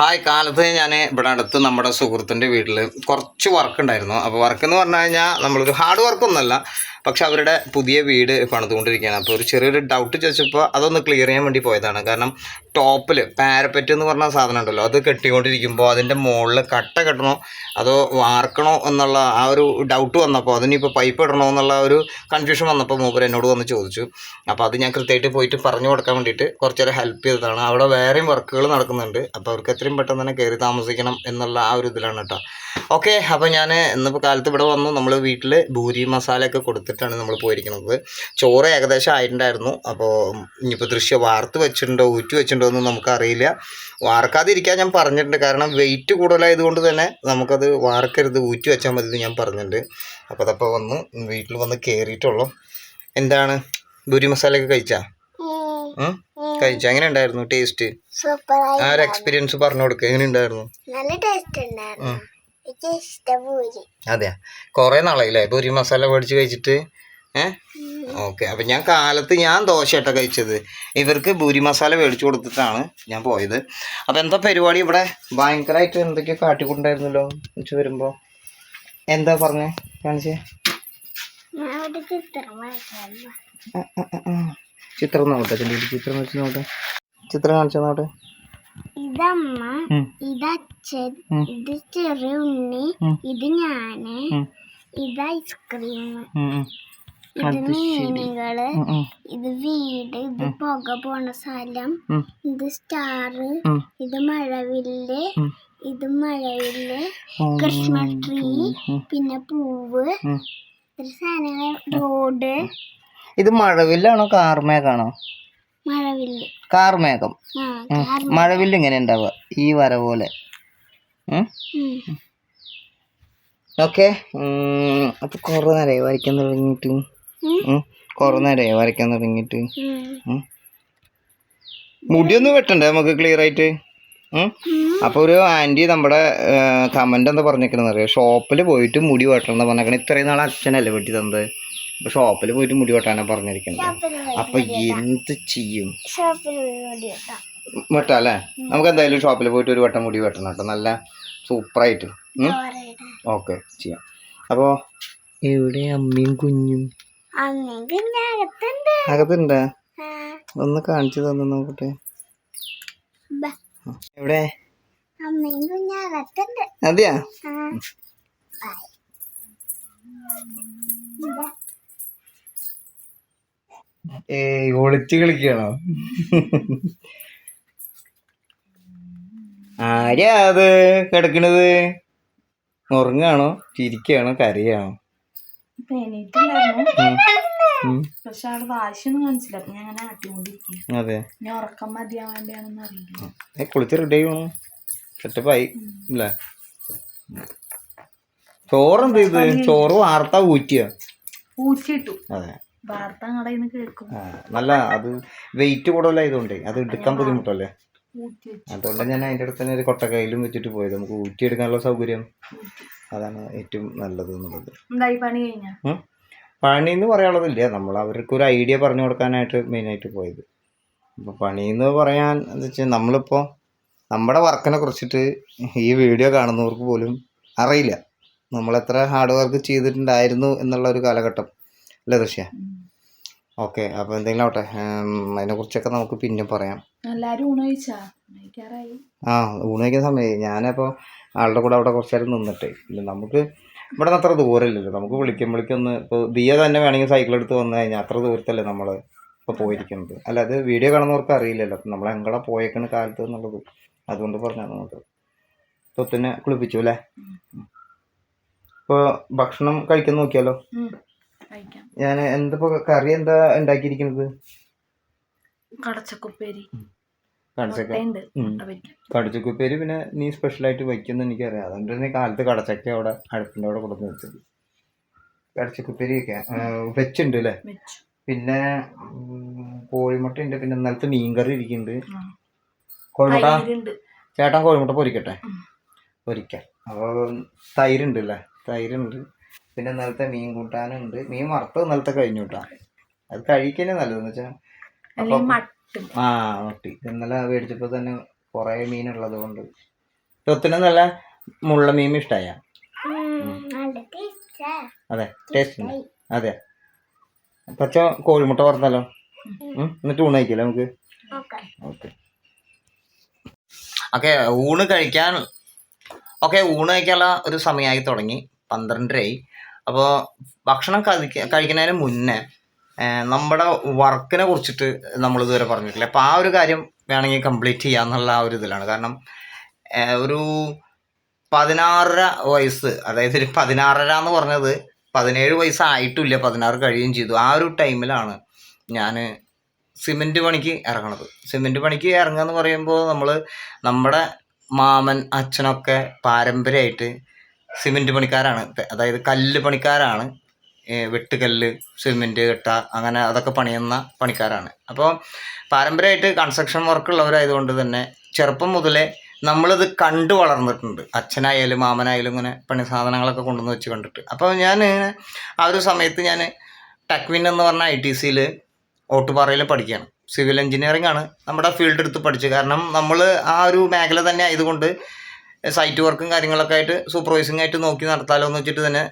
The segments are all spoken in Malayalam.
ഹായ്, കാലത്ത് ഞാൻ ഇവിടെ അടുത്ത് നമ്മുടെ സുഹൃത്തിൻ്റെ വീട്ടിൽ കുറച്ച് വർക്ക് ഉണ്ടായിരുന്നു. അപ്പോൾ വർക്ക് എന്ന് പറഞ്ഞു കഴിഞ്ഞാൽ നമ്മളൊരു ഹാർഡ് വർക്കൊന്നുമല്ല, പക്ഷെ അവരുടെ പുതിയ വീട് പണിതുകൊണ്ടിരിക്കുകയാണ്. അപ്പോൾ ഒരു ചെറിയൊരു ഡൗട്ട് ചോദിച്ചപ്പോൾ അതൊന്ന് ക്ലിയർ ചെയ്യാൻ വേണ്ടി പോയതാണ്. കാരണം ടോപ്പിൽ പാരപ്പറ്റ് എന്ന് പറഞ്ഞ സാധനം ഉണ്ടല്ലോ, അത് കെട്ടിക്കൊണ്ടിരിക്കുമ്പോൾ അതിൻ്റെ മുകളിൽ കട്ട കെട്ടണോ അതോ വാർക്കണോ എന്നുള്ള ആ ഒരു ഡൗട്ട് വന്നപ്പോൾ, അതിനിപ്പോൾ പൈപ്പ് ഇടണോ എന്നുള്ള ഒരു കൺഫ്യൂഷൻ വന്നപ്പോൾ മൂപ്പർ എന്നോട് വന്ന് ചോദിച്ചു. അപ്പോൾ അത് ഞാൻ കൃത്യമായിട്ട് പോയിട്ട് പറഞ്ഞു കൊടുക്കാൻ വേണ്ടിയിട്ട് കുറച്ചേരം ഹെൽപ്പ് ചെയ്തതാണ്. അവിടെ വേറെയും വർക്കുകൾ നടക്കുന്നുണ്ട്. അപ്പോൾ അവർക്ക് എത്രയും പെട്ടെന്ന് തന്നെ കയറി താമസിക്കണം എന്നുള്ള ആ ഒരു ഇതിലാണ് കേട്ടോ. ഓക്കെ, അപ്പോൾ ഞാൻ ഇന്നിപ്പോൾ കാലത്ത് ഇവിടെ വന്നു. നമ്മൾ വീട്ടിൽ ഭൂരി മസാലയൊക്കെ കൊടുത്തിട്ടാണ് നമ്മൾ പോയിരിക്കുന്നത്. ചോറ് ഏകദേശം ആയിട്ടുണ്ടായിരുന്നു. അപ്പോൾ ഇനിയിപ്പോൾ വാർത്ത് വെച്ചിട്ടുണ്ടോ ഊറ്റി വെച്ചിട്ടുണ്ടോ എന്ന് നമുക്കറിയില്ല. വാർക്കാതിരിക്കാൻ ഞാൻ പറഞ്ഞിട്ടുണ്ട്, കാരണം വെയിറ്റ് കൂടുതലായതുകൊണ്ട് തന്നെ നമുക്കത് വാർക്കരുത്, ഊറ്റി വെച്ചാൽ മതി എന്ന് ഞാൻ പറഞ്ഞിട്ടുണ്ട്. അപ്പോൾ അതപ്പോൾ വന്ന് വീട്ടിൽ വന്ന് കയറിയിട്ടുള്ളൂ. എന്താണ് ഭൂരി മസാലയൊക്കെ കഴിച്ചാ? കഴിച്ചു. എങ്ങനെ ഉണ്ടായിരുന്നു ടേസ്റ്റ്? ആ ഒരു എക്സ്പീരിയൻസ് പറഞ്ഞു കൊടുക്കുക. എങ്ങനെ ഉണ്ടായിരുന്നു? അതെയാ, കുറേ നാളായില്ലേ ഭൂരി മസാല മേടിച്ച് കഴിച്ചിട്ട്? ഓക്കെ. അപ്പം ഞാൻ കാലത്ത് ദോശയായിട്ടാണ് കഴിച്ചത്. ഇവർക്ക് ഭൂരി മസാല മേടിച്ചു കൊടുത്തിട്ടാണ് ഞാൻ പോയത്. അപ്പം എന്താ പരിപാടി ഇവിടെ? ഭയങ്കരമായിട്ട് എന്തൊക്കെയോ കാട്ടിക്കൊണ്ടായിരുന്നല്ലോ ഉച്ച വരുമ്പോൾ. എന്താ പറഞ്ഞേ? കാണിച്ചേ. ചിത്രം നോട്ടെ, ചിത്രം വെച്ച് നോട്ടെ, ചിത്രം കാണിച്ചാ നോട്ടെ. ഇതമ്മ, ഇതച്ഛൻ, ഇത് ചെറിയ ഉണ്ണി, ഇത് ഞാന്, ഇത് ഐസ്ക്രീം, ഇത് മീനുകള്, ഇത് വീട്, ഇത് പുക പോണ സ്ഥലം, ഇത് സ്റ്റാർ, ഇത് മഴവില്ല്, ഇത് മഴവില്ല്, ക്രിസ്മസ് ട്രീ, പിന്നെ പൂവ്, സാധനങ്ങൾ, റോഡ്. ഇത് മഴവില്ലാണോ കാർമേഘാണോ? മഴവില്ല്. കാർമേഘം. മഴവില്ല് ഇങ്ങനെ ഉണ്ടാവുക ഈ വര പോലെ. ഓക്കെ. അപ്പൊ കുറെ നേരമായി വരയ്ക്കാൻ തുടങ്ങിയിട്ട്. മുടിയൊന്നും വെട്ടണ്ടേ നമുക്ക് ക്ലിയർ ആയിട്ട്? അപ്പൊ ഒരു ആന്റി നമ്മുടെ കമന്റ് എന്താ പറഞ്ഞേക്കണെന്ന് അറിയാം, ഷോപ്പിൽ പോയിട്ട് മുടി വെട്ടണം പറഞ്ഞേക്കണേ. ഇത്രയും നാൾ അച്ഛനല്ലേ വെട്ടി തന്നത്. അപ്പൊ ഷോപ്പിൽ പോയിട്ട് മുടി വെട്ടാനാ പറഞ്ഞിരിക്കുന്നത്. അപ്പൊ എന്ത് ചെയ്യും? വെട്ടാല്ലേ? നമുക്ക് എന്തായാലും ഷോപ്പിൽ പോയിട്ട് ഒരു വട്ടം മുടി വെട്ടണം കേട്ടോ, നല്ല സൂപ്പറായിട്ട്. ഓക്കെ, ചെയ്യാം. അപ്പോ എവിടെ അമ്മയും കുഞ്ഞും? അകത്തുണ്ടാ? ഒന്ന് കാണിച്ചു തന്നെ നോക്കട്ടെ. എവിടെ? അതെയാ? ഒളിച്ച് കളിക്കണോ? ആരാ അത് കിടക്കണത്? ഉറങ്ങാണോ, ചിരിക്കാണോ, കരയാണോ? പക്ഷെ ആള് വാശിയൊന്നും കാണിച്ചില്ല. അപ്പൊ ഞാൻ അങ്ങനെ ആട്ടിക്കൊണ്ടിരിക്കും. അതെ, ഞാൻ ഉറക്കം മതിയാൻ വേണ്ടിയാണെന്ന് അറിയില്ല. കുളിച്ച് റെഡി ആയിക്കണോ? സെറ്റപ്പായി അല്ലേ? ചോറെന്ത് ചെയ്ത്? ചോറ് വാർത്ത ഊറ്റിട്ടു. അതെ, വാർത്ത കടയിൽ കേൾക്കും. നല്ല അത് വെയിറ്റ് കൂടുതലായതുകൊണ്ടേ അത് എടുക്കാൻ ബുദ്ധിമുട്ടല്ലേ. അതുകൊണ്ട് ഞാൻ അതിൻ്റെ അടുത്ത് തന്നെ ഒരു കൊട്ടക്കയിലും വെച്ചിട്ട് പോയത്. നമുക്ക് ഊറ്റിയെടുക്കാനുള്ള സൗകര്യം അതാണ് ഏറ്റവും നല്ലത് എന്നുള്ളത്. പണി എന്ന് പറയാനുള്ളതില്ല, നമ്മൾ അവർക്ക് ഒരു ഐഡിയ പറഞ്ഞു കൊടുക്കാനായിട്ട് മെയിനായിട്ട് പോയത്. അപ്പോൾ പണിയെന്ന് പറയാൻ എന്താ വെച്ചാൽ, നമ്മളിപ്പോൾ നമ്മുടെ വർക്കിനെ കുറിച്ചിട്ട് ഈ വീഡിയോ കാണുന്നവർക്ക് പോലും അറിയില്ല നമ്മളെത്ര ഹാർഡ് വർക്ക് ചെയ്തിട്ടുണ്ടായിരുന്നു എന്നുള്ള ഒരു കാലഘട്ടം അല്ലേ ദൃശ്യ? ഓക്കെ, അപ്പോൾ എന്തെങ്കിലും ആവട്ടെ, അതിനെക്കുറിച്ചൊക്കെ നമുക്ക് പിന്നെ പറയാം. ഊണ് കഴിക്കുന്ന സമയമായി. ഞാനപ്പോൾ ആളുടെ കൂടെ അവിടെ കുറച്ച് നേരം നിന്നിട്ടേ ഇല്ല, നമുക്ക് ഇവിടെ നിന്ന് അത്ര ദൂരമില്ലല്ലോ. നമുക്ക് വിളിക്കുമ്പോഴേക്കൊന്ന് ഇപ്പോൾ ദിയ തന്നെ വേണമെങ്കിൽ സൈക്കിൾ എടുത്ത് വന്നു കഴിഞ്ഞാൽ അത്ര ദൂരത്തല്ലേ നമ്മൾ ഇപ്പോൾ പോയിരിക്കുന്നത്. അല്ല, അത് വീഡിയോ കാണുന്നവർക്ക് അറിയില്ലല്ലോ നമ്മൾ എങ്ങടെ പോയേക്കണ കാലത്ത് എന്നുള്ളത്. അതുകൊണ്ട് പറഞ്ഞാൽ നമുക്ക് തൊത്തിനെ കുളിപ്പിച്ചു അല്ലേ? ഇപ്പോൾ ഭക്ഷണം കഴിക്കാൻ നോക്കിയാലോ? ഞാൻ എന്താ കറി എന്താ ഉണ്ടാക്കിയിരിക്കുന്നത്? കടച്ചക്കുപ്പേരി. പിന്നെ നീ സ്പെഷ്യലായിട്ട് വയ്ക്കുന്ന എനിക്കറിയാം, അതുകൊണ്ട് തന്നെ കാലത്ത് കടച്ചക്ക അവിടെ അടുപ്പിൻ്റെ അവിടെ കൊടുത്ത് വെച്ചത്. കടച്ചക്കുപ്പേരി ഒക്കെ വെച്ചുണ്ട് അല്ലേ? പിന്നെ കോഴിമുട്ട ഉണ്ട്. പിന്നെ ഇന്നലത്തെ മീൻകറി ഇരിക്കുന്നുണ്ട്. കോഴിമുട്ട ചേട്ടൻ കോഴിമുട്ട പൊരിക്കാം. അപ്പോൾ തൈരുണ്ട് അല്ലേ? തൈരുണ്ട്. പിന്നെ ഇന്നലത്തെ മീൻ കൂട്ടാനുണ്ട്. മീൻ വറുത്തത് ഇന്നലത്തെ കഴിഞ്ഞു കിട്ടാം. അത് കഴിക്കണേ നല്ലതെന്ന് വെച്ചാൽ അപ്പം മട്ടി ഇന്നലെ മേടിച്ചപ്പോൾ തന്നെ കുറേ മീനുള്ളത് കൊണ്ട് തൊത്തിന് നല്ല മുള്ളമീൻ ഇഷ്ടമായ? നല്ല ടേസ്റ്റാ. അതെ, ടേസ്റ്റ് ഉണ്ട്. അതെ, പച്ച കോഴിമുട്ട വറുത്താലോ? എന്നിട്ട് ഊണ് കഴിക്കില്ല നമുക്ക്? ഓക്കെ. ഓക്കെ ഓക്കെ ഊണ് കഴിക്കാനുള്ള ഒരു സമയമായി തുടങ്ങി. 12:30. അപ്പോൾ ഭക്ഷണം കഴിക്കുന്നതിന് മുന്നേ നമ്മുടെ വർക്കിനെ കുറിച്ചിട്ട് നമ്മളിതുവരെ പറഞ്ഞിട്ടില്ല. അപ്പോൾ ആ ഒരു കാര്യം വേണമെങ്കിൽ കംപ്ലീറ്റ് ചെയ്യാമെന്നുള്ള ആ ഒരു ഇതിലാണ്. കാരണം ഒരു 16.5 വയസ്സ്, അതായത് ഒരു 16.5 എന്ന് പറഞ്ഞത് 17 വയസ്സായിട്ടില്ല, 16 കഴിയുകയും ചെയ്തു. ആ ഒരു ടൈമിലാണ് ഞാൻ സിമെൻറ്റ് പണിക്ക് ഇറങ്ങണത്. സിമെൻറ്റ് പണിക്ക് ഇറങ്ങുക എന്ന് പറയുമ്പോൾ നമ്മുടെ മാമൻ അച്ഛനൊക്കെ പാരമ്പര്യമായിട്ട് സിമെൻറ്റ് പണിക്കാരാണ്, അതായത് കല്ല് പണിക്കാരാണ്. വെട്ടുകല്ല്, സിമെൻറ്റ് കെട്ട, അങ്ങനെ അതൊക്കെ പണിയുന്ന പണിക്കാരാണ്. അപ്പോൾ പാരമ്പര്യമായിട്ട് കൺസ്ട്രക്ഷൻ വർക്കുള്ളവരായതുകൊണ്ട് തന്നെ ചെറുപ്പം മുതലേ നമ്മളിത് കണ്ടു വളർന്നിട്ടുണ്ട്. അച്ഛനായാലും മാമനായാലും ഇങ്ങനെ പണി സാധനങ്ങളൊക്കെ കൊണ്ടുവന്ന് വെച്ച് കണ്ടിട്ട്. അപ്പോൾ ഞാൻ ആ ഒരു സമയത്ത് ഞാൻ ടെക്വിൻ എന്ന് പറഞ്ഞ ITCയിൽ ഓട്ടുപാറയിൽ പഠിക്കുകയാണ്. സിവിൽ എഞ്ചിനീയറിംഗ് ആണ് നമ്മുടെ ഫീൽഡ് എടുത്ത് പഠിച്ചത്. കാരണം നമ്മൾ ആ ഒരു മേഖല തന്നെ ആയതുകൊണ്ട് സൈറ്റ് വർക്കും കാര്യങ്ങളൊക്കെ ആയിട്ട് സൂപ്പർവൈസിംഗ് ആയിട്ട് നോക്കി നടത്താമല്ലോ എന്ന് വെച്ചിട്ട് തന്നെ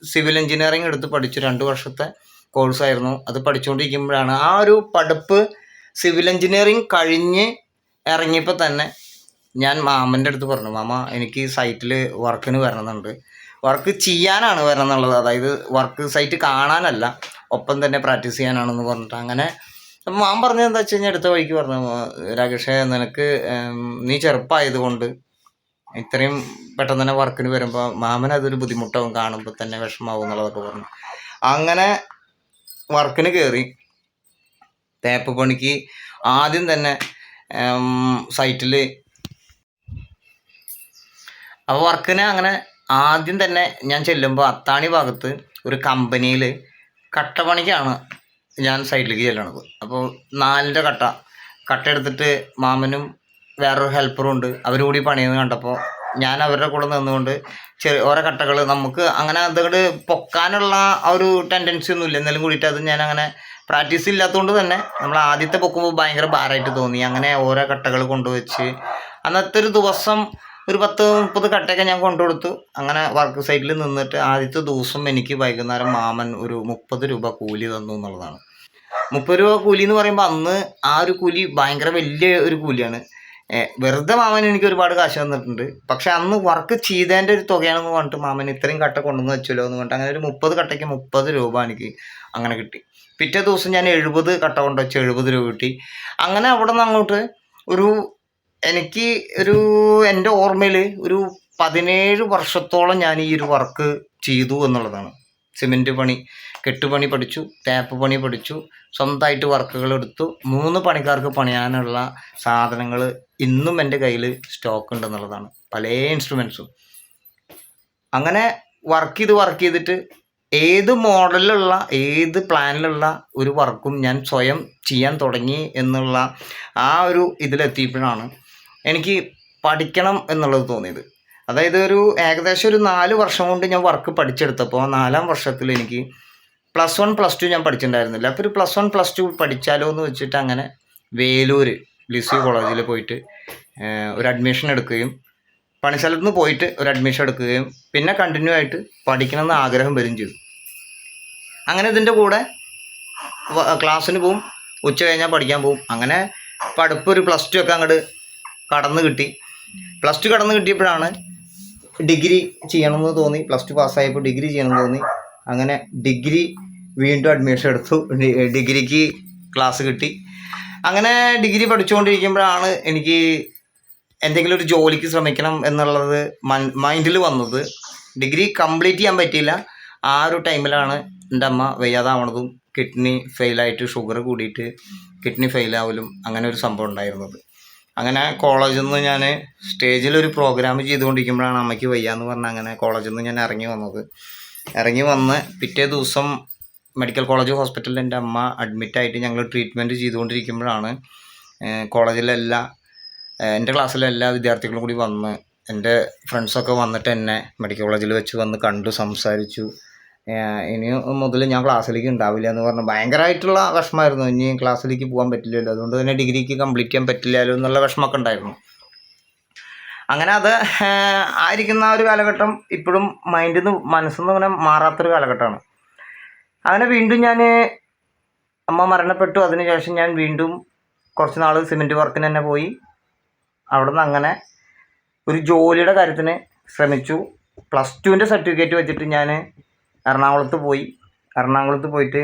സിവിൽ എഞ്ചിനീയറിംഗ് എടുത്ത് പഠിച്ചു. 2 വർഷത്തെ കോഴ്സായിരുന്നു. അത് പഠിച്ചുകൊണ്ടിരിക്കുമ്പോഴാണ് ആ ഒരു പഠിപ്പ് സിവിൽ എഞ്ചിനീയറിംഗ് കഴിഞ്ഞ് ഇറങ്ങിയപ്പോൾ തന്നെ ഞാൻ മാമൻ്റെ അടുത്ത് പറഞ്ഞു, മാമ എനിക്ക് സൈറ്റിൽ വർക്കിന് വരണമെന്നുണ്ട്, വർക്ക് ചെയ്യാനാണ് വരണമെന്നുള്ളത്, അതായത് വർക്ക് സൈറ്റ് കാണാനല്ല, ഒപ്പം തന്നെ പ്രാക്ടീസ് ചെയ്യാനാണെന്ന് പറഞ്ഞിട്ട്. അങ്ങനെ അപ്പം മാമൻ പറഞ്ഞത് എന്താ വെച്ച് കഴിഞ്ഞാൽ അടുത്ത വഴിക്ക് പറഞ്ഞു, രാകേഷേ നിനക്ക് നീ ചെറുപ്പമായതുകൊണ്ട് ഇത്രയും പെട്ടെന്ന് തന്നെ വർക്കിന് വരുമ്പോൾ മാമൻ അതൊരു ബുദ്ധിമുട്ടാവും, കാണുമ്പോൾ തന്നെ വിഷമാവും എന്നുള്ളതൊക്കെ പറഞ്ഞു. അങ്ങനെ വർക്കിന് കയറി. തേപ്പ് പണിക്ക് ആദ്യം തന്നെ സൈറ്റിൽ, അപ്പോൾ വർക്കിന് അങ്ങനെ ആദ്യം തന്നെ ഞാൻ ചെല്ലുമ്പോൾ അത്താണി ഭാഗത്ത് ഒരു കമ്പനിയിൽ കട്ടപ്പണിക്കാണ് ഞാൻ സൈറ്റിലേക്ക് ചെല്ലണത്. അപ്പോൾ 4ൻ്റെ കട്ട എടുത്തിട്ട് മാമനും വേറൊരു ഹെൽപ്പറും ഉണ്ട്, അവർ കൂടി പണിയെന്ന് കണ്ടപ്പോൾ ഞാൻ അവരുടെ കൂടെ നിന്നുകൊണ്ട് ഓരോ കട്ടകൾ നമുക്ക് അങ്ങനെ അതുകൊണ്ട് പൊക്കാനുള്ള ആ ഒരു ടെൻഡൻസി ഒന്നും ഇല്ല. എന്നാലും കൂടിയിട്ട് അത് ഞാൻ അങ്ങനെ പ്രാക്ടീസ് ഇല്ലാത്തതുകൊണ്ട് തന്നെ നമ്മൾ ആദ്യത്തെ പൊക്കുമ്പോൾ ഭയങ്കര ഭാരമായിട്ട് തോന്നി. അങ്ങനെ ഓരോ കട്ടകൾ കൊണ്ടുവച്ച് അന്നത്തെ ഒരു ദിവസം ഒരു 10-30 കട്ടയൊക്കെ ഞാൻ കൊണ്ടുകൊടുത്തു. അങ്ങനെ വർക്ക് സൈറ്റിൽ നിന്നിട്ട് ആദ്യത്തെ ദിവസം എനിക്ക് വൈകുന്നേരം മാമൻ ഒരു 30 രൂപ കൂലി തന്നു എന്നുള്ളതാണ്. 30 രൂപ കൂലി എന്ന് പറയുമ്പോൾ അന്ന് ആ ഒരു കൂലി ഭയങ്കര വലിയ ഒരു കൂലിയാണ്. വെറുതെ മാമൻ എനിക്ക് ഒരുപാട് കാശ് തന്നിട്ടുണ്ട്. പക്ഷെ അന്ന് വർക്ക് ചെയ്തതിൻ്റെ ഒരു തുകയാണെന്ന് പറഞ്ഞിട്ട് മാമൻ ഇത്രയും കട്ട കൊണ്ടുവന്ന് വെച്ചല്ലോ എന്ന് പറഞ്ഞിട്ട് അങ്ങനെ ഒരു 30 കട്ടയ്ക്ക് 30 രൂപ എനിക്ക് അങ്ങനെ കിട്ടി. പിറ്റേ ദിവസം ഞാൻ 70 കട്ട കൊണ്ട് വെച്ച് 70 രൂപ കിട്ടി. അങ്ങനെ അവിടെ നിന്ന് അങ്ങോട്ട് എനിക്ക് എൻ്റെ ഓർമ്മയിൽ ഒരു 17 വർഷത്തോളം ഞാൻ ഈ ഒരു വർക്ക് ചെയ്തു എന്നുള്ളതാണ്. സിമെൻറ്റ് പണി, കെട്ടുപണി പഠിച്ചു, തേപ്പ് പണി പഠിച്ചു, സ്വന്തമായിട്ട് വർക്കുകൾ എടുത്തു. 3 പണിക്കാർക്ക് പണിയാനുള്ള സാധനങ്ങൾ ഇന്നും എൻ്റെ കയ്യിൽ സ്റ്റോക്ക് ഉണ്ടെന്നുള്ളതാണ്, പല ഇൻസ്ട്രുമെൻസും. അങ്ങനെ വർക്ക് ചെയ്തിട്ട് ഏത് മോഡലിലുള്ള ഏത് പ്ലാനിലുള്ള ഒരു വർക്കും ഞാൻ സ്വയം ചെയ്യാൻ തുടങ്ങി എന്നുള്ള ആ ഒരു ഇതിലെത്തിയപ്പോഴാണ് എനിക്ക് പഠിക്കണം എന്നുള്ളത് തോന്നിയത്. അതായത് ഏകദേശം ഒരു 4 വർഷം കൊണ്ട് ഞാൻ വർക്ക് പഠിച്ചെടുത്തപ്പോൾ 4ാം വർഷത്തിൽ എനിക്ക് +1 +2 ഞാൻ പഠിച്ചിട്ടുണ്ടായിരുന്നില്ല. അപ്പോൾ ഒരു +1 +2 പഠിച്ചാലോ എന്ന് വെച്ചിട്ട് അങ്ങനെ വേലൂർ ലിസി കോളേജിൽ പോയിട്ട് ഒരു അഡ്മിഷൻ എടുക്കുകയും പണിസ്ഥലത്ത് നിന്ന് പോയിട്ട് ഒരു അഡ്മിഷൻ എടുക്കുകയും പിന്നെ കണ്ടിന്യൂ ആയിട്ട് പഠിക്കണമെന്ന് ആഗ്രഹം വരും ചെയ്തു. അങ്ങനെ ഇതിൻ്റെ കൂടെ ക്ലാസ്സിന് പോവും, ഉച്ച കഴിഞ്ഞാൽ പഠിക്കാൻ പോവും. അങ്ങനെ പഠിപ്പ് ഒരു +2 ഒക്കെ അങ്ങോട്ട് കടന്നു കിട്ടി. +2 കടന്നു കിട്ടിയപ്പോഴാണ് ഡിഗ്രി ചെയ്യണമെന്ന് തോന്നി. +2 പാസ്സായപ്പോൾ ഡിഗ്രി ചെയ്യണമെന്ന് തോന്നി. അങ്ങനെ ഡിഗ്രി വീണ്ടും അഡ്മിഷൻ എടുത്തു. ഡിഗ്രിക്ക് ക്ലാസ് കിട്ടി. അങ്ങനെ ഡിഗ്രി പഠിച്ചുകൊണ്ടിരിക്കുമ്പോഴാണ് എനിക്ക് എന്തെങ്കിലും ഒരു ജോലിക്ക് ശ്രമിക്കണം എന്നുള്ളത് മൈൻഡിൽ വന്നത്. ഡിഗ്രി കംപ്ലീറ്റ് ചെയ്യാൻ പറ്റിയില്ല. ആ ഒരു ടൈമിലാണ് എൻ്റെ അമ്മ വയ്യാതാവണതും കിഡ്നി ഫെയിലായിട്ട് ഷുഗർ കൂടിയിട്ട് കിഡ്നി ഫെയിലാവലും അങ്ങനെ ഒരു സംഭവം ഉണ്ടായിരുന്നത്. അങ്ങനെ കോളേജിൽ നിന്ന് ഞാൻ സ്റ്റേജിലൊരു പ്രോഗ്രാം ചെയ്തുകൊണ്ടിരിക്കുമ്പോഴാണ് അമ്മയ്ക്ക് വയ്യാന്ന് പറഞ്ഞാൽ അങ്ങനെ കോളേജിൽ നിന്ന് ഞാൻ ഇറങ്ങി വന്ന് പിറ്റേ ദിവസം മെഡിക്കൽ കോളേജ് ഹോസ്പിറ്റലിൽ എൻ്റെ അമ്മ അഡ്മിറ്റായിട്ട് ഞങ്ങൾ ട്രീറ്റ്മെൻറ്റ് ചെയ്തുകൊണ്ടിരിക്കുമ്പോഴാണ് എൻ്റെ ക്ലാസ്സിലെ എല്ലാ വിദ്യാർത്ഥികളും കൂടി വന്ന് എൻ്റെ ഫ്രണ്ട്സൊക്കെ വന്നിട്ട് എന്നെ മെഡിക്കൽ കോളേജിൽ വെച്ച് വന്ന് കണ്ടു, സംസാരിച്ചു. ഇനി മുതൽ ഞാൻ ക്ലാസ്സിലേക്ക് ഉണ്ടാവില്ല എന്ന് പറഞ്ഞു. ഭയങ്കരമായിട്ടുള്ള വിഷമമായിരുന്നു. ഇനി ക്ലാസ്സിലേക്ക് പോകാൻ പറ്റില്ലല്ലോ, അതുകൊണ്ട് തന്നെ ഡിഗ്രിക്ക് കംപ്ലീറ്റ് ചെയ്യാൻ പറ്റില്ലല്ലോ എന്നുള്ള വിഷമമൊക്കെ ഉണ്ടായിരുന്നു. അങ്ങനെ അത് ആയിരിക്കുന്ന ഒരു കാലഘട്ടം ഇപ്പോഴും മൈൻഡിൽ നിന്ന് മനസ്സിൽ നിന്ന് അങ്ങനെ മാറാത്തൊരു കാലഘട്ടമാണ്. അങ്ങനെ വീണ്ടും ഞാൻ അമ്മ മരണപ്പെട്ടു. അതിനുശേഷം ഞാൻ വീണ്ടും കുറച്ച് നാൾ സിമെൻറ്റ് വർക്കിന് തന്നെ പോയി. അവിടെ നിന്ന് അങ്ങനെ ഒരു ജോലിയുടെ കാര്യത്തിന് ശ്രമിച്ചു. +2ൻ്റെ സർട്ടിഫിക്കറ്റ് വെച്ചിട്ട് ഞാൻ എറണാകുളത്ത് പോയിട്ട്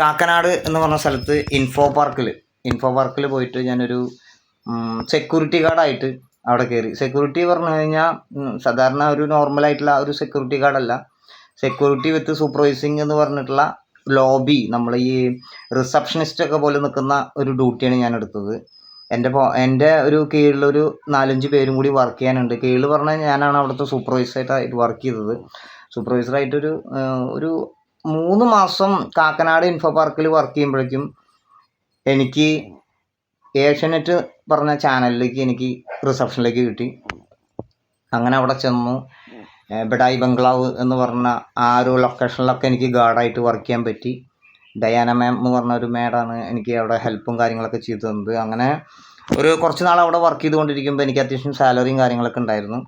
കാക്കനാട് എന്ന് പറഞ്ഞ സ്ഥലത്ത് ഇൻഫോ പാർക്കിൽ പോയിട്ട് ഞാനൊരു സെക്യൂരിറ്റി ഗാർഡായിട്ട് അവിടെ കയറി. സെക്യൂരിറ്റി പറഞ്ഞു കഴിഞ്ഞാൽ സാധാരണ ഒരു നോർമലായിട്ടുള്ള ഒരു സെക്യൂരിറ്റി ഗാർഡല്ല. സെക്യൂരിറ്റി വിത്ത് സൂപ്പർവൈസിങ് എന്ന് പറഞ്ഞിട്ടുള്ള ലോബി, നമ്മൾ ഈ റിസപ്ഷനിസ്റ്റൊക്കെ പോലെ നിൽക്കുന്ന ഒരു ഡ്യൂട്ടിയാണ് ഞാൻ എടുത്തത്. എൻ്റെ ഒരു കീഴിലൊരു 4-5 പേരും കൂടി വർക്ക് ചെയ്യാനുണ്ട്. കീഴിൽ പറഞ്ഞാൽ ഞാനാണ് അവിടുത്തെ സൂപ്പർവൈസറായിട്ട് വർക്ക് ചെയ്തത്. സൂപ്പർവൈസറായിട്ടൊരു 3 മാസം കാക്കനാട് ഇൻഫോ പാർക്കിൽ വർക്ക് ചെയ്യുമ്പോഴേക്കും എനിക്ക് ഏഷ്യാനെറ്റ് പറഞ്ഞ ചാനലിലേക്ക് എനിക്ക് റിസപ്ഷനിലേക്ക് കിട്ടി. അങ്ങനെ അവിടെ ചെന്നു. ബഡായി ബംഗ്ലാവ് എന്ന് പറഞ്ഞ ആ ഒരു ലൊക്കേഷനിലൊക്കെ എനിക്ക് ഗാർഡായിട്ട് വർക്ക് ചെയ്യാൻ പറ്റി. ഡയാന മാം എന്ന് പറഞ്ഞ ഒരു മേഡാണ് എനിക്ക് അവിടെ ഹെൽപ്പും കാര്യങ്ങളൊക്കെ ചെയ്തു തന്നത്. അങ്ങനെ ഒരു കുറച്ച് നാൾ അവിടെ വർക്ക് ചെയ്തുകൊണ്ടിരിക്കുമ്പോൾ എനിക്ക് അത്യാവശ്യം സാലറിയും കാര്യങ്ങളൊക്കെ ഉണ്ടായിരുന്നു.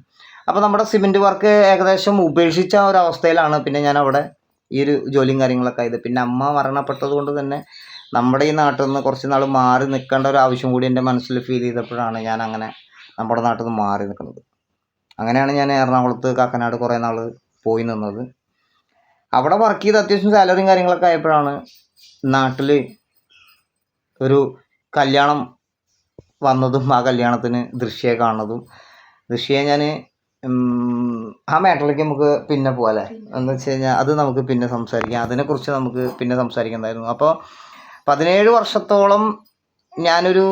അപ്പോൾ നമ്മുടെ സിമെൻറ്റ് വർക്ക് ഏകദേശം ഉപേക്ഷിച്ച ഒരവസ്ഥയിലാണ് പിന്നെ ഞാൻ അവിടെ ഈ ഒരു ജോലിയും കാര്യങ്ങളൊക്കെ ആയത്. പിന്നെ അമ്മ മരണപ്പെട്ടത് കൊണ്ട് തന്നെ നമ്മുടെ ഈ നാട്ടിൽ നിന്ന് കുറച്ച് നാൾ മാറി നിൽക്കേണ്ട ഒരു ആവശ്യം കൂടി എൻ്റെ മനസ്സിൽ ഫീൽ ചെയ്തപ്പോഴാണ് ഞാൻ അങ്ങനെ നമ്മുടെ നാട്ടിൽ നിന്ന് മാറി നിൽക്കുന്നത്. അങ്ങനെയാണ് ഞാൻ എറണാകുളത്ത് കാക്കനാട് കുറേ നാൾ പോയി നിന്നത്. അവിടെ വർക്ക് ചെയ്ത് അത്യാവശ്യം സാലറിയും കാര്യങ്ങളൊക്കെ ആയപ്പോഴാണ് നാട്ടിൽ ഒരു കല്യാണം വന്നതും ആ കല്യാണത്തിന് ദൃശ്യയെ കാണുന്നതും. ദൃശ്യയെ ഞാൻ ആ മാറ്ററിലേക്ക് നമുക്ക് പിന്നെ പോകാമല്ലേ? എന്ന് വെച്ച് കഴിഞ്ഞാൽ അത് നമുക്ക് പിന്നെ സംസാരിക്കാം. അതിനെക്കുറിച്ച് നമുക്ക് പിന്നെ സംസാരിക്കേണ്ടായിരുന്നു. അപ്പോൾ 17 വർഷത്തോളം ഞാനൊരു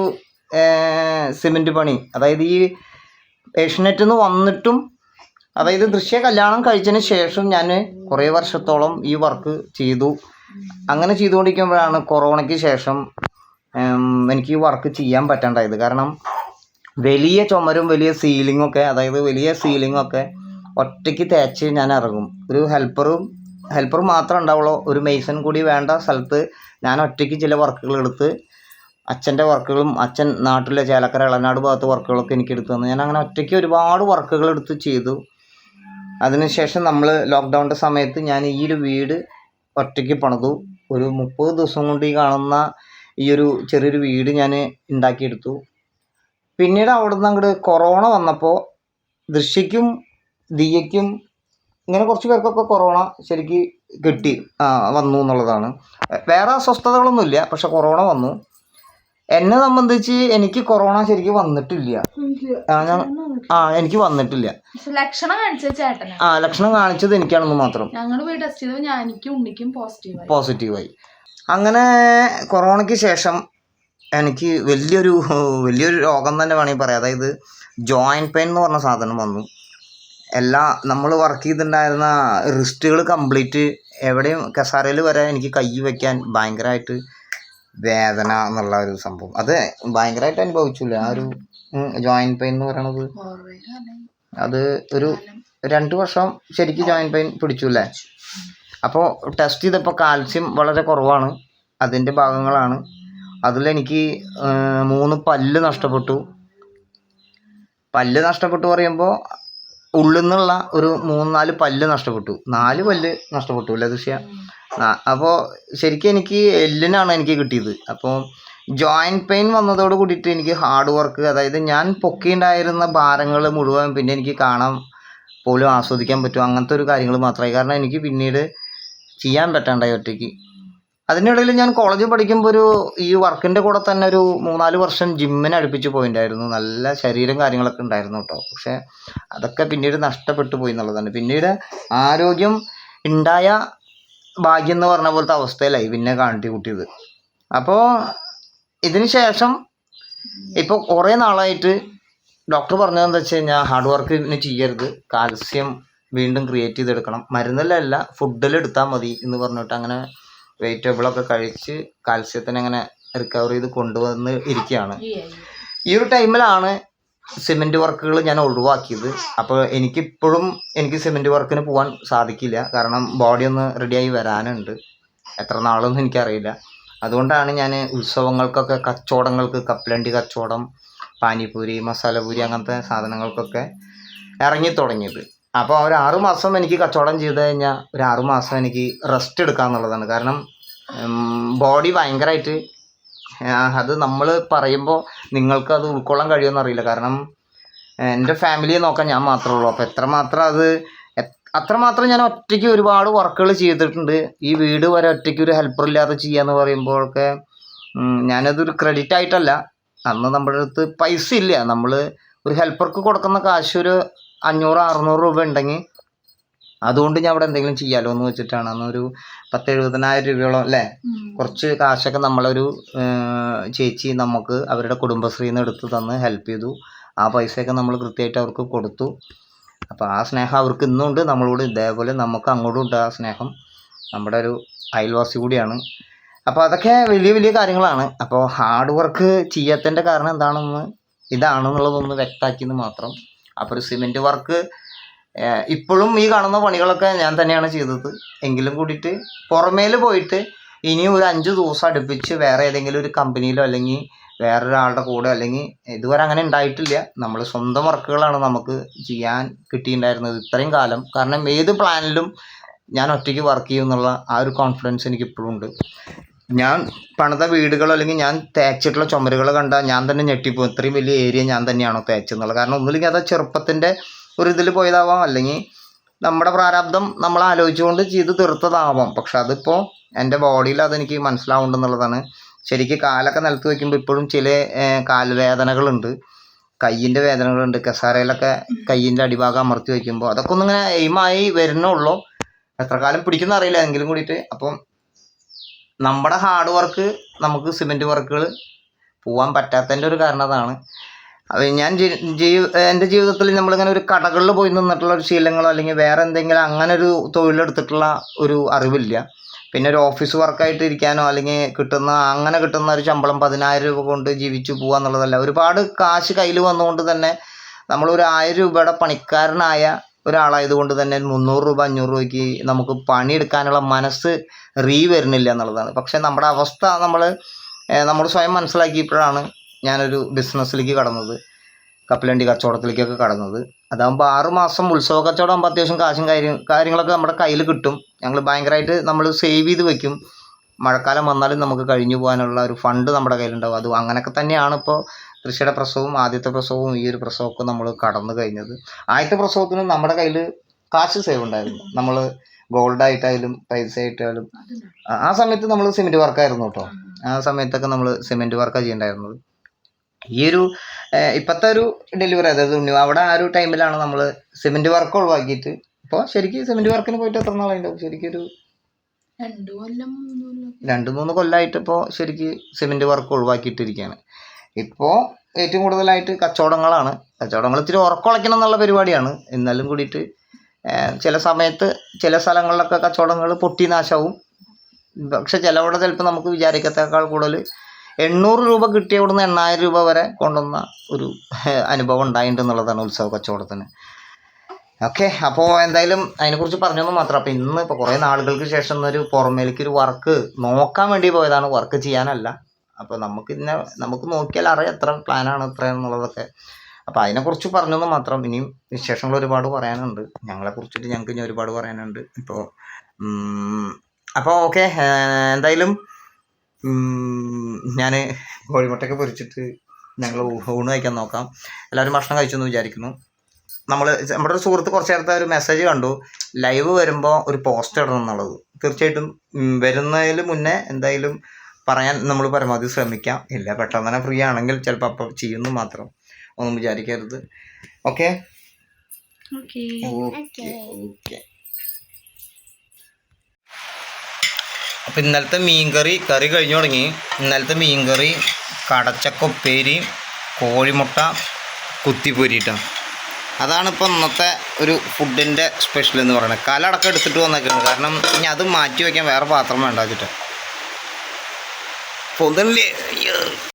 സിമെൻറ്റ് പണി, അതായത് ഈ ഏഷ്യനെറ്റിൽ നിന്ന് വന്നിട്ടും, അതായത് ദൃശ്യ കല്യാണം കഴിച്ചതിന് ശേഷം ഞാൻ കുറേ വർഷത്തോളം ഈ വർക്ക് ചെയ്തു. അങ്ങനെ ചെയ്തുകൊണ്ടിരിക്കുമ്പോഴാണ് കൊറോണയ്ക്ക് ശേഷം എനിക്ക് ഈ വർക്ക് ചെയ്യാൻ പറ്റാണ്ടായത്. കാരണം വലിയ ചുമരും വലിയ സീലിങ്ങൊക്കെ, അതായത് വലിയ സീലിങ്ങൊക്കെ ഒറ്റയ്ക്ക് തേച്ച് ഞാൻ ഇറങ്ങും. ഒരു ഹെൽപ്പർ മാത്രമേ ഉണ്ടാവുള്ളൂ. ഒരു മെയ്സൺ കൂടി വേണ്ട സ്ഥലത്ത് ഞാൻ ഒറ്റയ്ക്ക് ചില വർക്കുകൾ എടുത്ത്, അച്ഛൻ്റെ വർക്കുകളും അച്ഛൻ നാട്ടിലെ ചേലക്കര ഇളനാട് ഭാഗത്ത് വർക്കുകളൊക്കെ എനിക്ക് എടുത്തു തന്നു. ഞാൻ അങ്ങനെ ഒറ്റയ്ക്ക് ഒരുപാട് വർക്കുകൾ എടുത്ത് ചെയ്തു. അതിനുശേഷം നമ്മൾ ലോക്ക്ഡൗണിൻ്റെ സമയത്ത് ഞാൻ ഈ ഒരു വീട് ഒറ്റയ്ക്ക് പണിതു. ഒരു 30 ദിവസം കൊണ്ട് ഈ കാണുന്ന ഈ ഒരു ചെറിയൊരു വീട് ഞാൻ ഉണ്ടാക്കിയെടുത്തു. പിന്നീട് അവിടെ നിന്ന് അങ്ങോട്ട് കൊറോണ വന്നപ്പോൾ ദൃശ്യയ്ക്കും ദിയയ്ക്കും ഇങ്ങനെ കുറച്ച് പേർക്കൊക്കെ കൊറോണ ശരിക്ക് വന്നു എന്നുള്ളതാണ്. വേറെ അസ്വസ്ഥതകളൊന്നുമില്ല, പക്ഷെ കൊറോണ വന്നു. എന്നെ സംബന്ധിച്ച് എനിക്ക് കൊറോണ ശരിക്കും വന്നിട്ടില്ല. എനിക്ക് വന്നിട്ടില്ല. ലക്ഷണം കാണിച്ചത് എനിക്കാണെന്ന് മാത്രം. പോസിറ്റീവായി. അങ്ങനെ കൊറോണയ്ക്ക് ശേഷം എനിക്ക് വലിയൊരു രോഗം തന്നെ വേണമെങ്കിൽ പറയാം. അതായത് ജോയിൻറ്റ് പെയിൻ എന്ന് പറഞ്ഞ സാധനം വന്നു. നമ്മൾ വർക്ക് ചെയ്തിട്ടുണ്ടായിരുന്ന റിസ്റ്റുകൾ കംപ്ലീറ്റ്, എവിടെയും കസാരയിൽ വരെ എനിക്ക് കൈ വയ്ക്കാൻ ഭയങ്കരമായിട്ട് വേദന എന്നുള്ള ഒരു സംഭവം അത് ഭയങ്കരമായിട്ട് അനുഭവിച്ചില്ല. ആ ഒരു ജോയിൻറ്റ് പെയിൻ എന്ന് പറയണത് അത് ഒരു 2 വർഷം ശരിക്കും ജോയിൻറ്റ് പെയിൻ പിടിച്ചില്ലേ. അപ്പോൾ ടെസ്റ്റ് ചെയ്തപ്പോൾ കാൽസ്യം വളരെ കുറവാണ്. അതിൻ്റെ ഭാഗങ്ങളാണ്. അതിലെനിക്ക് 3 പല്ല് നഷ്ടപ്പെട്ടു. പറയുമ്പോൾ ഉള്ളിൽ നിന്നുള്ള ഒരു 3-4 പല്ല് നഷ്ടപ്പെട്ടു. 4 പല്ല് നഷ്ടപ്പെട്ടു അല്ലേ ദൃശ്യ? അപ്പോൾ ശരിക്കും എനിക്ക് എല്ലിനാണ് എനിക്ക് കിട്ടിയത്. അപ്പോൾ ജോയിൻറ്റ് പെയിൻ വന്നതോട് കൂടിയിട്ട് എനിക്ക് ഹാർഡ് വർക്ക്, അതായത് ഞാൻ പൊക്കിയിട്ടുണ്ടായിരുന്ന ഭാരങ്ങൾ മുഴുവൻ പിന്നെ എനിക്ക് കാണാൻ പോലും ആസ്വദിക്കാൻ പറ്റും. അങ്ങനത്തെ ഒരു കാര്യങ്ങൾ മാത്രമായി. കാരണം എനിക്ക് പിന്നീട് ചെയ്യാൻ പറ്റാണ്ടായി ഒറ്റയ്ക്ക്. അതിനിടയിൽ ഞാൻ കോളേജിൽ പഠിക്കുമ്പോൾ ഈ വർക്കിൻ്റെ കൂടെ തന്നെ ഒരു 3-4 വർഷം ജിമ്മിന് അടുപ്പിച്ച് പോയിട്ടുണ്ടായിരുന്നു. നല്ല ശരീരം കാര്യങ്ങളൊക്കെ ഉണ്ടായിരുന്നു കേട്ടോ. പക്ഷേ അതൊക്കെ പിന്നീട് നഷ്ടപ്പെട്ടു പോയി എന്നുള്ളതാണ്. പിന്നീട് ആരോഗ്യം ഉണ്ടായ ഭാഗ്യം എന്ന് പറഞ്ഞ പോലത്തെ അവസ്ഥയിലായി പിന്നെ കൂട്ടിയത്. അപ്പോൾ ഇതിന് ശേഷം ഇപ്പോൾ കുറേ നാളായിട്ട് ഡോക്ടർ പറഞ്ഞതെന്ന് വെച്ച് കഴിഞ്ഞാൽ ഹാർഡ് വർക്ക് ഇനി ചെയ്യരുത്, കാൽസ്യം വീണ്ടും ക്രിയേറ്റ് ചെയ്തെടുക്കണം, മരുന്നിലല്ല ഫുഡിലെടുത്താൽ മതി എന്ന് പറഞ്ഞിട്ട് അങ്ങനെ വെജിറ്റബിളൊക്കെ കഴിച്ച് കാൽസ്യത്തിനെ അങ്ങനെ റിക്കവർ ചെയ്ത് കൊണ്ടുവന്ന് ഇരിക്കുകയാണ്. ഈ ഒരു ടൈമിലാണ് സിമെൻറ്റ് വർക്കുകൾ ഞാൻ ഒഴിവാക്കിയത്. അപ്പോൾ എനിക്കിപ്പോഴും സിമെൻറ്റ് വർക്കിന് പോകാൻ സാധിക്കില്ല. കാരണം ബോഡി ഒന്ന് റെഡിയായി വരാനുണ്ട്. എത്ര നാളൊന്നും എനിക്കറിയില്ല. അതുകൊണ്ടാണ് ഞാൻ ഉത്സവങ്ങൾക്കൊക്കെ കച്ചവടങ്ങൾക്ക്, കപ്പലണ്ടി കച്ചവടം, പാനിപൂരി മസാലപൂരി അങ്ങനത്തെ സാധനങ്ങൾക്കൊക്കെ ഇറങ്ങി തുടങ്ങിയത്. അപ്പോൾ ഒരു 6 മാസം എനിക്ക് കച്ചവടം ചെയ്ത് കഴിഞ്ഞാൽ ഒരു 6 മാസം എനിക്ക് റെസ്റ്റ് എടുക്കുക എന്നുള്ളതാണ്. കാരണം ബോഡി ഭയങ്കരമായിട്ട് അത് നമ്മൾ പറയുമ്പോൾ നിങ്ങൾക്ക് അത് ഉൾക്കൊള്ളാൻ കഴിയുമെന്ന് അറിയില്ല. കാരണം എൻ്റെ ഫാമിലിയെ നോക്കാൻ ഞാൻ മാത്രമേ ഉള്ളൂ. അപ്പോൾ അത്രമാത്രം ഞാൻ ഒറ്റയ്ക്ക് ഒരുപാട് വർക്കുകൾ ചെയ്തിട്ടുണ്ട്. ഈ വീട് വരെ ഒറ്റയ്ക്ക് ഒരു ഹെൽപ്പർ ഇല്ലാതെ ചെയ്യാന്ന് പറയുമ്പോഴൊക്കെ ഞാനതൊരു ക്രെഡിറ്റ് ആയിട്ടല്ല. അന്ന് നമ്മുടെ അടുത്ത് പൈസ ഇല്ല. നമ്മൾ ഒരു ഹെൽപ്പർക്ക് കൊടുക്കുന്ന കാശ് ഒരു 500-600 രൂപ ഉണ്ടെങ്കിൽ അതുകൊണ്ട് ഞാൻ അവിടെ എന്തെങ്കിലും ചെയ്യാമല്ലോ എന്ന് വെച്ചിട്ടാണ് അന്നൊരു 10,000-70,000 രൂപയോളം അല്ലേ കുറച്ച് കാശൊക്കെ നമ്മളൊരു ചേച്ചി നമുക്ക് അവരുടെ കുടുംബശ്രീയിൽ നിന്ന് എടുത്ത് തന്ന് ഹെൽപ്പ് ചെയ്തു. ആ പൈസയൊക്കെ നമ്മൾ കൃത്യമായിട്ട് അവർക്ക് കൊടുത്തു. അപ്പോൾ ആ സ്നേഹം അവർക്ക് ഇന്നുണ്ട് നമ്മളോട്. ഇതേപോലെ നമുക്ക് അങ്ങോട്ടും ഉണ്ട് ആ സ്നേഹം. നമ്മുടെ ഒരു അയൽവാസി കൂടിയാണ്. അപ്പോൾ അതൊക്കെ വലിയ വലിയ കാര്യങ്ങളാണ്. അപ്പോൾ ഹാർഡ് വർക്ക് ചെയ്യാത്തതിൻ്റെ കാരണം ഇതാണെന്നുള്ളതൊന്ന് വ്യക്തമാക്കിയെന്ന് മാത്രം. അപ്പോൾ ഒരു സിമെൻറ്റ് വർക്ക് ഇപ്പോഴും ഈ കാണുന്ന പണികളൊക്കെ ഞാൻ തന്നെയാണ് ചെയ്തത്. എങ്കിലും കൂടിയിട്ട് പുറമേൽ പോയിട്ട് ഇനിയും ഒരു 5 ദിവസം അടുപ്പിച്ച് വേറെ ഏതെങ്കിലും ഒരു കമ്പനിയിലോ അല്ലെങ്കിൽ വേറൊരാളുടെ കൂടെ അല്ലെങ്കിൽ ഇതുവരെ അങ്ങനെ ഉണ്ടായിട്ടില്ല. നമ്മൾ സ്വന്തം വർക്കുകളാണ് നമുക്ക് ചെയ്യാൻ കിട്ടിയിട്ടുണ്ടായിരുന്നത് ഇത്രയും കാലം. കാരണം ഏത് പ്ലാനിലും ഞാൻ ഒറ്റയ്ക്ക് വർക്ക് ചെയ്യും എന്നുള്ള ആ ഒരു കോൺഫിഡൻസ് എനിക്ക് ഇപ്പോഴും ഉണ്ട്. ഞാൻ പണിത വീടുകളോ അല്ലെങ്കിൽ ഞാൻ തേച്ചിട്ടുള്ള ചുമരുകൾ കണ്ടാൽ ഞാൻ തന്നെ ഞെട്ടിപ്പോകും. ഇത്രയും വലിയ ഏരിയ ഞാൻ തന്നെയാണോ തേച്ചെന്നുള്ളത്. കാരണം ഒന്നുമില്ലെങ്കിൽ അത് ചെറുപ്പത്തിൻ്റെ ഒരു ഇതിൽ പോയതാവാം, അല്ലെങ്കിൽ നമ്മുടെ പ്രാരാബ്ദം നമ്മൾ ആലോചിച്ചുകൊണ്ട് ചെയ്ത് തീർത്തതാവാം. പക്ഷെ അതിപ്പോൾ എൻ്റെ ബോഡിയിൽ അതെനിക്ക് മനസ്സിലാവുന്നുണ്ടെന്നുള്ളതാണ്. ശരിക്കും കാലൊക്കെ നിലത്ത് വയ്ക്കുമ്പോൾ ഇപ്പോഴും ചില കാൽവേദനകളുണ്ട്, കയ്യിൻ്റെ വേദനകളുണ്ട്. കസാരയിലൊക്കെ കയ്യിൻ്റെ അടിഭാഗം അമർത്തി വയ്ക്കുമ്പോൾ അതൊക്കെ ഒന്നിങ്ങനെ എയിമായി വരുന്നുള്ളൂ. എത്ര കാലം പിടിക്കുന്ന അറിയില്ല എങ്കിലും കൂടിയിട്ട്. അപ്പം നമ്മുടെ ഹാർഡ് വർക്ക് നമുക്ക് സിമെൻറ്റ് വർക്കുകൾ പോകാൻ പറ്റാത്തതിൻ്റെ ഒരു കാരണം അതാണ്. അത് ഞാൻ എൻ്റെ ജീവിതത്തിൽ നമ്മളിങ്ങനെ ഒരു കടകളിൽ പോയി നിന്നിട്ടുള്ള ഒരു ശീലങ്ങളോ അല്ലെങ്കിൽ വേറെ എന്തെങ്കിലും അങ്ങനെ ഒരു തൊഴിലെടുത്തിട്ടുള്ള ഒരു അറിവില്ല. പിന്നെ ഒരു ഓഫീസ് വർക്കായിട്ട് ഇരിക്കാനോ അല്ലെങ്കിൽ കിട്ടുന്ന ഒരു ശമ്പളം 10,000 രൂപ കൊണ്ട് ജീവിച്ചു പോകുക എന്നുള്ളതല്ല. ഒരുപാട് കാശ് കയ്യിൽ വന്നുകൊണ്ട് തന്നെ നമ്മളൊരു 1000 രൂപയുടെ പണിക്കാരനായ ഒരാളായതുകൊണ്ട് തന്നെ 300 രൂപ 500 രൂപയ്ക്ക് നമുക്ക് പണിയെടുക്കാനുള്ള മനസ്സ് വരുന്നില്ല എന്നുള്ളതാണ്. പക്ഷെ നമ്മുടെ അവസ്ഥ നമ്മൾ സ്വയം മനസ്സിലാക്കിയപ്പോഴാണ് ഞാനൊരു ബിസിനസ്സിലേക്ക് കടന്നത്, കപ്പലണ്ടി കച്ചവടത്തിലേക്കൊക്കെ കടന്നത്. അതാകുമ്പോൾ 6 മാസം ഉത്സവ കച്ചവടം ആകുമ്പോൾ അത്യാവശ്യം കാശും കാര്യങ്ങളൊക്കെ നമ്മുടെ കയ്യിൽ കിട്ടും. ഞങ്ങൾ ഭയങ്കരമായിട്ട് നമ്മൾ സേവ് ചെയ്ത് വെക്കും. മഴക്കാലം വന്നാലും നമുക്ക് കഴിഞ്ഞു പോകാനുള്ള ഒരു ഫണ്ട് നമ്മുടെ കയ്യിലുണ്ടാവും. അത് അങ്ങനെയൊക്കെ തന്നെയാണ് ഇപ്പോൾ കൃഷിയുടെ പ്രസവവും ആദ്യത്തെ പ്രസവവും ഈ ഒരു പ്രസവമൊക്കെ നമ്മൾ കടന്നു കഴിഞ്ഞത്. ആദ്യത്തെ പ്രസവത്തിന് നമ്മുടെ കയ്യിൽ കാശ് സേവ് ഉണ്ടായിരുന്നു. നമ്മൾ ഗോൾഡായിട്ടായാലും പൈസ ആയിട്ടായാലും ആ സമയത്ത് നമ്മൾ സിമെൻറ്റ് വർക്കായിരുന്നു കേട്ടോ. ആ സമയത്തൊക്കെ നമ്മൾ സിമെൻറ്റ് വർക്കാണ് ചെയ്യേണ്ടായിരുന്നത്. ഈ ഒരു ഇപ്പോഴത്തെ ഒരു ഡെലിവറി അതായത് അവിടെ ആ ഒരു ടൈമിലാണ് നമ്മൾ സിമെൻറ്റ് വർക്ക് ഒഴിവാക്കിയിട്ട് ഇപ്പോൾ ശരിക്കും സിമെൻറ്റ് വർക്കിന് പോയിട്ട് എത്ര നാളായിട്ടുണ്ടാവും? ശരിക്കും ഒരു 2-3 കൊല്ലമായിട്ട് ഇപ്പോൾ ശരിക്കും സിമെൻറ്റ് വർക്ക് ഒഴിവാക്കിയിട്ടിരിക്കുകയാണ്. ഇപ്പോൾ ഏറ്റവും കൂടുതലായിട്ട് കച്ചവടങ്ങൾ ഇത്തിരി ഉറക്കുളയ്ക്കണം എന്നുള്ള പരിപാടിയാണ്. എന്നാലും കൂടിയിട്ട് ചില സമയത്ത് ചില സ്ഥലങ്ങളിലൊക്കെ കച്ചവടങ്ങൾ പൊട്ടി നാശവും. പക്ഷെ ചിലവിടെ ചിലപ്പോൾ നമുക്ക് വിചാരിക്കത്തേക്കാൾ കൂടുതൽ 800 രൂപ കിട്ടിയ ഇവിടുന്ന് 8000 രൂപ വരെ കൊണ്ടുവന്ന ഒരു അനുഭവം ഉണ്ടായിട്ടുണ്ടെന്നുള്ളതാണ് ഉത്സവ കച്ചവടത്തിന്. ഓക്കെ, അപ്പോൾ എന്തായാലും അതിനെക്കുറിച്ച് പറഞ്ഞൊന്നും മാത്രം. അപ്പോൾ ഇന്ന് ഇപ്പോൾ കുറേ നാളുകൾക്ക് ശേഷം ഒരു പുറമേലേക്കൊരു വർക്ക് നോക്കാൻ വേണ്ടി പോയതാണ്, വർക്ക് ചെയ്യാനല്ല. അപ്പോൾ നമുക്ക് നോക്കിയാൽ അറിയാം എത്ര പ്ലാനാണ് എത്രയാണെന്നുള്ളതൊക്കെ. അപ്പോൾ അതിനെക്കുറിച്ച് പറഞ്ഞൊന്നും മാത്രം. ഇനിയും വിശേഷങ്ങൾ ഒരുപാട് പറയാനുണ്ട്, ഞങ്ങളെക്കുറിച്ചിട്ട് ഞങ്ങൾക്ക് ഇനി ഒരുപാട് പറയാനുണ്ട്. അപ്പോൾ ഓക്കെ, എന്തായാലും ഞാൻ കോഴിമുട്ടയൊക്കെ പൊരിച്ചിട്ട് ഞങ്ങൾ ഊണ് കഴിക്കാൻ നോക്കാം. എല്ലാവരും ഭക്ഷണം കഴിച്ചെന്ന് വിചാരിക്കുന്നു. നമ്മുടെ ഒരു സുഹൃത്ത് കുറച്ച് നേരത്തെ ഒരു മെസ്സേജ് കണ്ടു, ലൈവ് വരുമ്പോൾ ഒരു പോസ്റ്റ് ഇടണം എന്നുള്ളത്. തീർച്ചയായിട്ടും വരുന്നതിന് മുന്നേ എന്തായാലും പറയാൻ നമ്മൾ പരമാവധി ശ്രമിക്കാം. ഇല്ല പെട്ടെന്ന് തന്നെ ഫ്രീ ആണെങ്കിൽ ചിലപ്പോൾ അപ്പം ചെയ്യുന്നു മാത്രം, ഒന്നും വിചാരിക്കരുത്. ഓക്കെ. അപ്പം ഇന്നലത്തെ മീൻകറി കഴിഞ്ഞു തുടങ്ങി. ഇന്നലത്തെ മീൻകറി, കടച്ചക്കൊപ്പേരി, കോഴിമുട്ട കുത്തിപ്പൊരിയിട്ടാണ്. അതാണ് ഇപ്പോൾ ഇന്നത്തെ ഒരു ഫുഡിൻ്റെ സ്പെഷ്യൽ എന്ന് പറയുന്നത്. കലടക്കം എടുത്തിട്ട് വന്നേക്കുന്നത്. കാരണം ഇനി അത് മാറ്റി വയ്ക്കാൻ വേറെ പാത്രം വേണ്ട വെച്ചിട്ട്. പൊതുല്ലേ